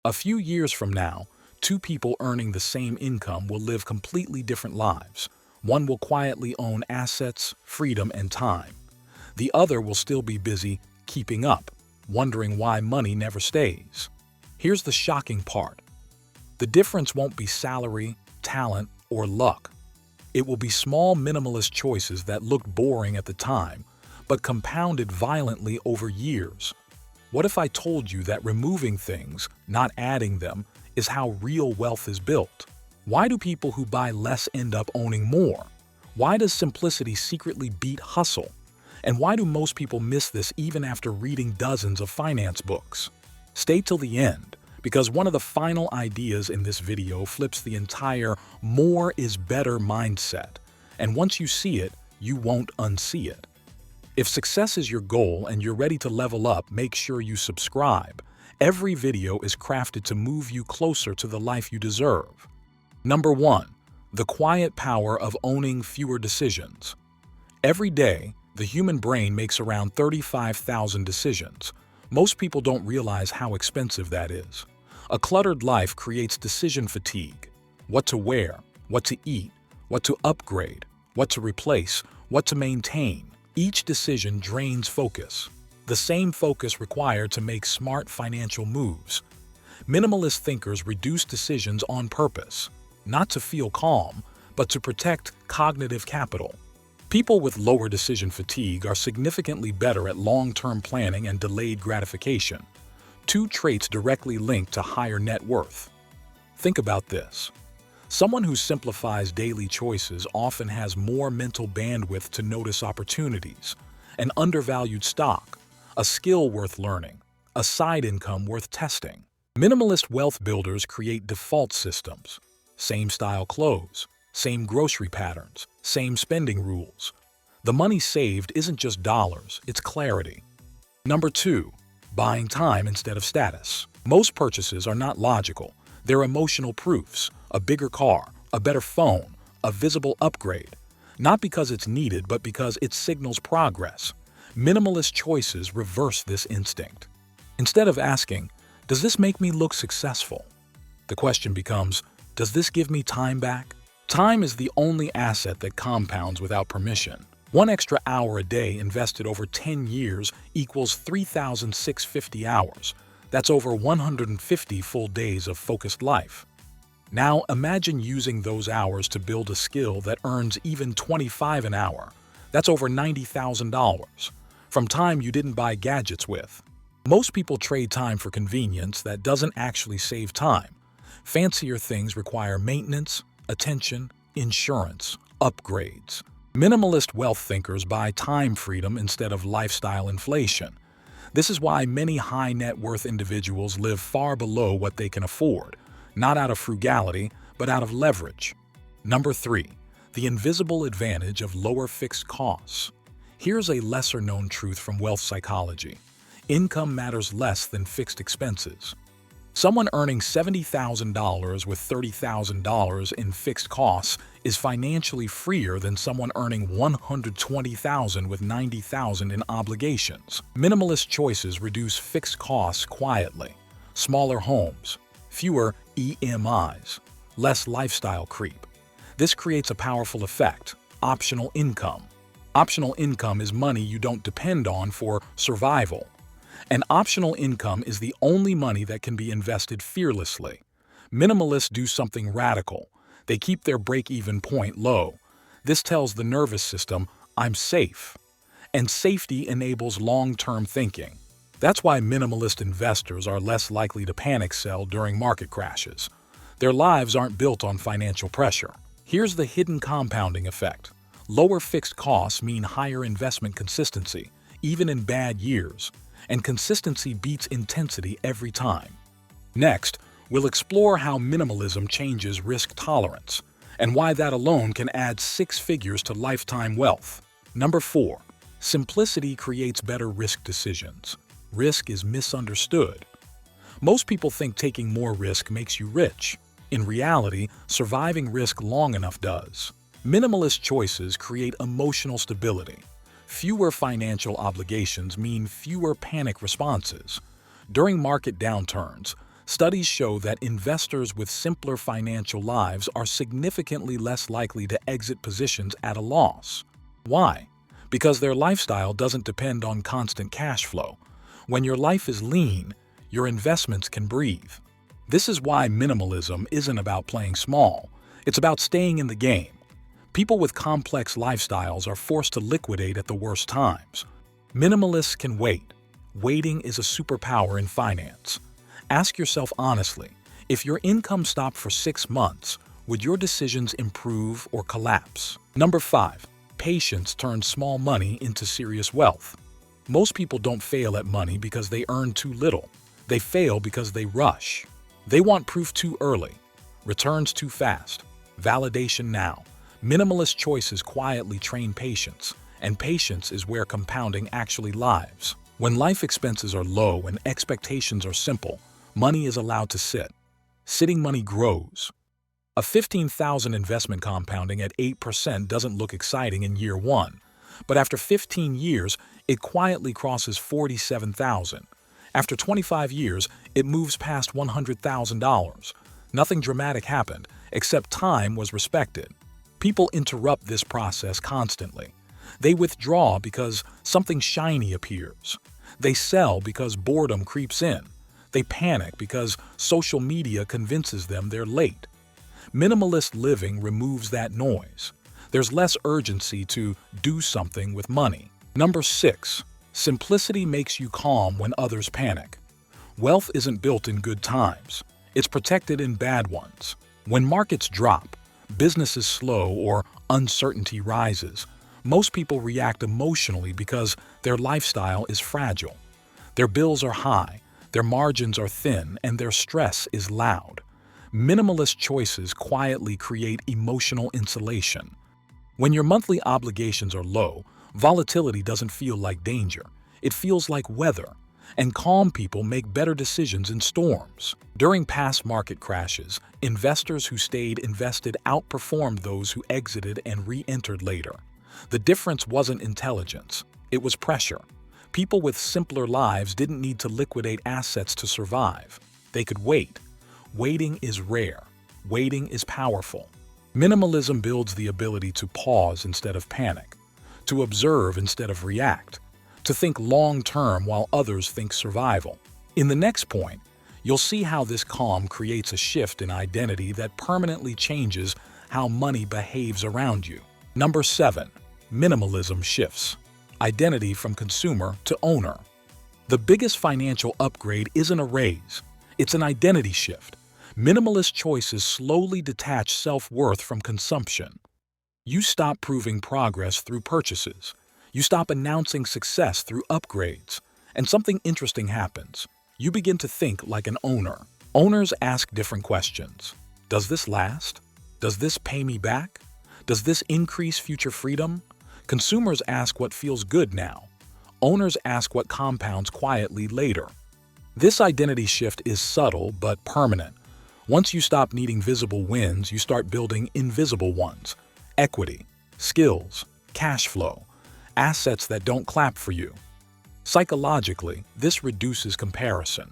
A few years from now, two people earning the same income will live completely different lives. One will quietly own assets, freedom, and time. The other will still be busy keeping up, wondering why money never stays. Here's the shocking part. The difference won't be salary, talent, or luck. It will be small minimalist choices that looked boring at the time, but compounded violently over years. What if I told you that removing things, not adding them, is how real wealth is built? Why do people who buy less end up owning more? Why does simplicity secretly beat hustle? And why do most people miss this even after reading dozens of finance books? Stay till the end, because one of the final ideas in this video flips the entire more is better mindset. And once you see it, you won't unsee it. If success is your goal and you're ready to level up, make sure you subscribe. Every video is crafted to move you closer to the life you deserve. Number 1. The quiet power of owning fewer decisions. Every day, the human brain makes around 35,000 decisions. Most people don't realize how expensive that is. A cluttered life creates decision fatigue. What to wear, what to eat, what to upgrade, what to replace, what to maintain. Each decision drains focus, the same focus required to make smart financial moves. Minimalist thinkers reduce decisions on purpose, not to feel calm, but to protect cognitive capital. People with lower decision fatigue are significantly better at long-term planning and delayed gratification, two traits directly linked to higher net worth. Think about this. Someone who simplifies daily choices often has more mental bandwidth to notice opportunities, an undervalued stock, a skill worth learning, a side income worth testing. Minimalist wealth builders create default systems, same style clothes, same grocery patterns, same spending rules. The money saved isn't just dollars, it's clarity. Number 2. Buying time instead of status. Most purchases are not logical. They're emotional proofs, a bigger car, a better phone, a visible upgrade. Not because it's needed, but because it signals progress. Minimalist choices reverse this instinct. Instead of asking, does this make me look successful? The question becomes, does this give me time back? Time is the only asset that compounds without permission. One extra hour a day invested over 10 years equals 3,650 hours. That's over 150 full days of focused life. Now imagine using those hours to build a skill that earns even $25 an hour. That's over $90,000 from time you didn't buy gadgets with. Most people trade time for convenience that doesn't actually save time. Fancier things require maintenance, attention, insurance, upgrades. Minimalist wealth thinkers buy time freedom instead of lifestyle inflation. This is why many high net worth individuals live far below what they can afford, not out of frugality, but out of leverage. Number 3. The invisible advantage of lower fixed costs. Here's a lesser-known truth from wealth psychology. Income matters less than fixed expenses. Someone earning $70,000 with $30,000 in fixed costs is financially freer than someone earning $120,000 with $90,000 in obligations. Minimalist choices reduce fixed costs quietly. Smaller homes, fewer EMIs, less lifestyle creep. This creates a powerful effect: optional income. Optional income is money you don't depend on for survival. And optional income is the only money that can be invested fearlessly. Minimalists do something radical. They keep their break-even point low. This tells the nervous system, I'm safe. And safety enables long-term thinking. That's why minimalist investors are less likely to panic sell during market crashes. Their lives aren't built on financial pressure. Here's the hidden compounding effect. Lower fixed costs mean higher investment consistency, even in bad years. And consistency beats intensity every time. Next, we'll explore how minimalism changes risk tolerance, and why that alone can add 6 figures to lifetime wealth. Number 4. Simplicity creates better risk decisions. Risk is misunderstood. Most people think taking more risk makes you rich. In reality, surviving risk long enough does. Minimalist choices create emotional stability. Fewer financial obligations mean fewer panic responses. During market downturns, Studies show that investors with simpler financial lives are significantly less likely to exit positions at a loss. Why? Because their lifestyle doesn't depend on constant cash flow. When your life is lean, your investments can breathe. This is why minimalism isn't about playing small. It's about staying in the game. People with complex lifestyles are forced to liquidate at the worst times. Minimalists can wait. Waiting is a superpower in finance. Ask yourself honestly, if your income stopped for 6 months, would your decisions improve or collapse? Number 5. Patience turns small money into serious wealth. Most people don't fail at money because they earn too little. They fail because they rush. They want proof too early, returns too fast, validation now. Minimalist choices quietly train patience, and patience is where compounding actually lives. When life expenses are low and expectations are simple, money is allowed to sit. Sitting money grows. A 15,000 investment compounding at 8% doesn't look exciting in year 1, but after 15 years, it quietly crosses 47,000. After 25 years, it moves past $100,000. Nothing dramatic happened, except time was respected. People interrupt this process constantly. They withdraw because something shiny appears. They sell because boredom creeps in. They panic because social media convinces them they're late. Minimalist living removes that noise. There's less urgency to do something with money. Number 6. Simplicity makes you calm when others panic. Wealth isn't built in good times. It's protected in bad ones. When markets drop, businesses slow, or uncertainty rises, most people react emotionally because their lifestyle is fragile. Their bills are high, their margins are thin, and their stress is loud. Minimalist choices quietly create emotional insulation. When your monthly obligations are low, volatility doesn't feel like danger. It feels like weather. And calm people make better decisions in storms. During past market crashes, investors who stayed invested outperformed those who exited and re-entered later. The difference wasn't intelligence, it was pressure. People with simpler lives didn't need to liquidate assets to survive. They could wait. Waiting is rare. Waiting is powerful. Minimalism builds the ability to pause instead of panic, to observe instead of react, to think long-term while others think survival. In the next point, you'll see how this calm creates a shift in identity that permanently changes how money behaves around you. Number 7. Minimalism shifts. Identity from consumer to owner. The biggest financial upgrade isn't a raise, it's an identity shift. Minimalist choices slowly detach self-worth from consumption. You stop proving progress through purchases. You stop announcing success through upgrades. And something interesting happens. You begin to think like an owner. Owners ask different questions. Does this last? Does this pay me back? Does this increase future freedom? Consumers ask what feels good now. Owners ask what compounds quietly later. This identity shift is subtle but permanent. Once you stop needing visible wins, you start building invisible ones. Equity, skills, cash flow, assets that don't clap for you. Psychologically, this reduces comparison.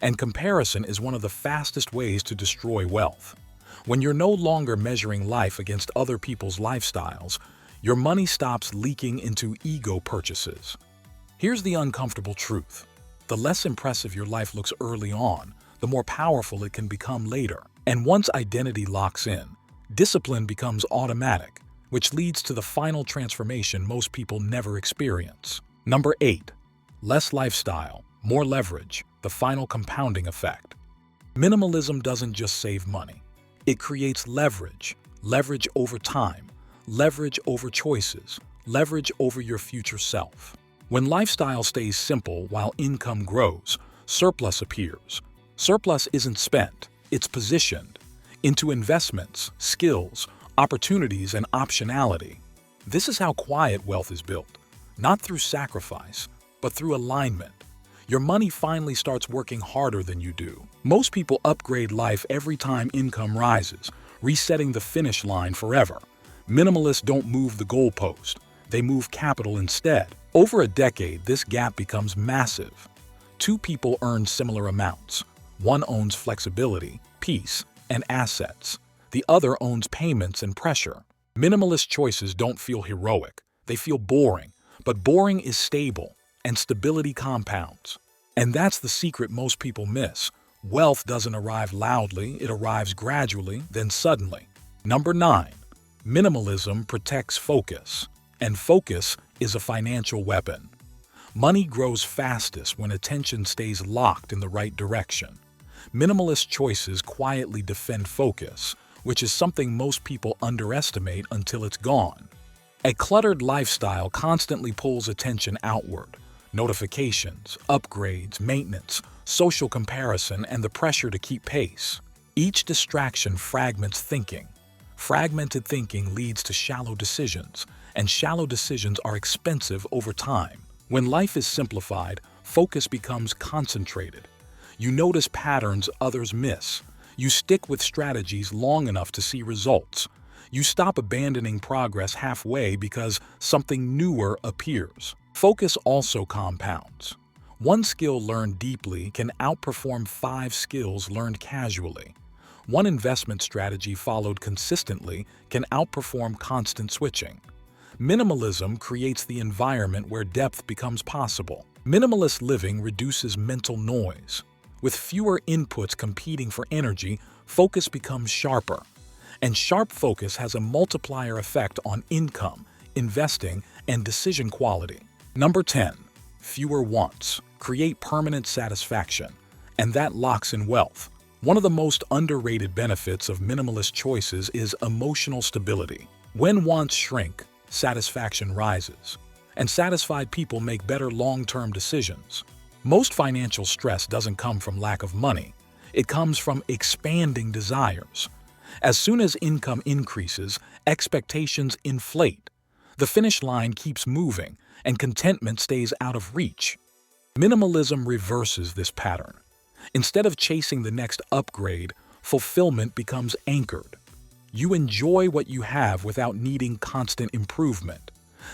And comparison is one of the fastest ways to destroy wealth. When you're no longer measuring life against other people's lifestyles, your money stops leaking into ego purchases. Here's the uncomfortable truth. The less impressive your life looks early on, the more powerful it can become later. And once identity locks in, discipline becomes automatic, which leads to the final transformation most people never experience. Number 8. Less lifestyle, more leverage, the final compounding effect. Minimalism doesn't just save money. It creates leverage, leverage over time, leverage over choices, leverage over your future self. When lifestyle stays simple while income grows, surplus appears. Surplus isn't spent, it's positioned into investments, skills, opportunities, and optionality. This is how quiet wealth is built, not through sacrifice, but through alignment. Your money finally starts working harder than you do. Most people upgrade life every time income rises, resetting the finish line forever. Minimalists don't move the goalpost, they move capital instead. Over a decade, this gap becomes massive. Two people earn similar amounts. One owns flexibility, peace, and assets. The other owns payments and pressure. Minimalist choices don't feel heroic. They feel boring. But boring is stable, and stability compounds. And that's the secret most people miss. Wealth doesn't arrive loudly, it arrives gradually, then suddenly. Number 9. Minimalism protects focus. And focus is a financial weapon. Money grows fastest when attention stays locked in the right direction. Minimalist choices quietly defend focus, which is something most people underestimate until it's gone. A cluttered lifestyle constantly pulls attention outward. Notifications, upgrades, maintenance, social comparison, and the pressure to keep pace. Each distraction fragments thinking. Fragmented thinking leads to shallow decisions, and shallow decisions are expensive over time. When life is simplified, focus becomes concentrated. You notice patterns others miss. You stick with strategies long enough to see results. You stop abandoning progress halfway because something newer appears. Focus also compounds. One skill learned deeply can outperform 5 skills learned casually. One investment strategy followed consistently can outperform constant switching. Minimalism creates the environment where depth becomes possible. Minimalist living reduces mental noise. With fewer inputs competing for energy, focus becomes sharper. And sharp focus has a multiplier effect on income, investing, and decision quality. Number 10. Fewer wants. Create permanent satisfaction. And that locks in wealth. One of the most underrated benefits of minimalist choices is emotional stability. When wants shrink, satisfaction rises. And satisfied people make better long-term decisions. Most financial stress doesn't come from lack of money. It comes from expanding desires. As soon as income increases, expectations inflate. The finish line keeps moving, and contentment stays out of reach. Minimalism reverses this pattern. Instead of chasing the next upgrade, fulfillment becomes anchored. You enjoy what you have without needing constant improvement.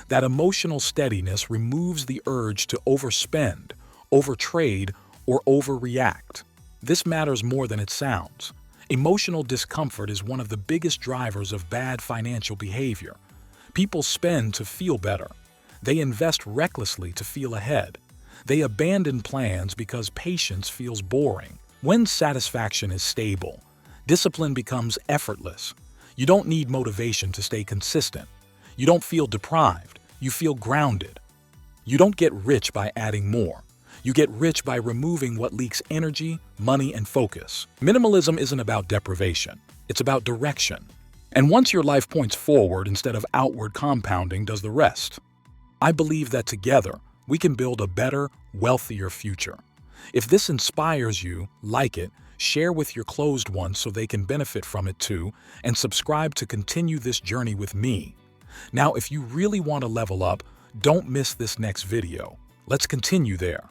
That emotional steadiness removes the urge to overspend, overtrade, or overreact. This matters more than it sounds. Emotional discomfort is one of the biggest drivers of bad financial behavior. People spend to feel better. They invest recklessly to feel ahead. They abandon plans because patience feels boring. When satisfaction is stable, discipline becomes effortless. You don't need motivation to stay consistent. You don't feel deprived. You feel grounded. You don't get rich by adding more. You get rich by removing what leaks energy, money, and focus. Minimalism isn't about deprivation. It's about direction. And once your life points forward instead of outward, compounding does the rest. I believe that together, we can build a better, wealthier future. If this inspires you, like it, share with your closed ones so they can benefit from it too, and subscribe to continue this journey with me. Now, if you really want to level up, don't miss this next video. Let's continue there.